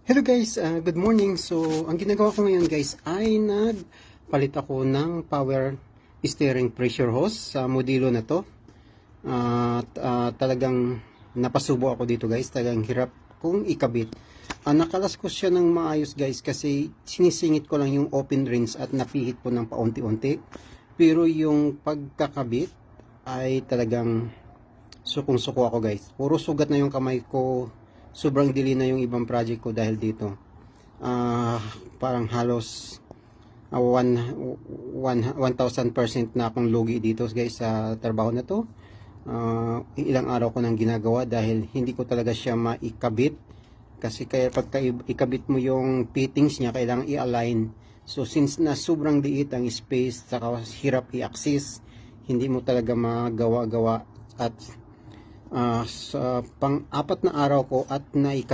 Hello guys, good morning. So, ang ginagawa ko ngayon guys ay nagpalit ako ng power steering pressure hose sa modelo na to. At talagang napasubo ako dito guys, talagang hirap kong ikabit. Nakalas ko siya ng maayos guys kasi sinisingit ko lang yung open rings at napihit ko ng paunti-unti. Pero yung pagkakabit ay talagang sukong-suko ako guys. Puro sugat na yung kamay ko. Sobrang dili na yung ibang project ko dahil dito. Parang halos 1,000% na akong lugi dito guys sa trabaho na to. Ilang araw ko nang ginagawa dahil hindi ko talaga siya maikabit. Kasi kaya pagka ikabit mo yung fittings niya, kailangan i-align. So since na sobrang liit ang space, saka hirap i-access, hindi mo talaga magawa-gawa at sa pang-apat na araw ko at naikabit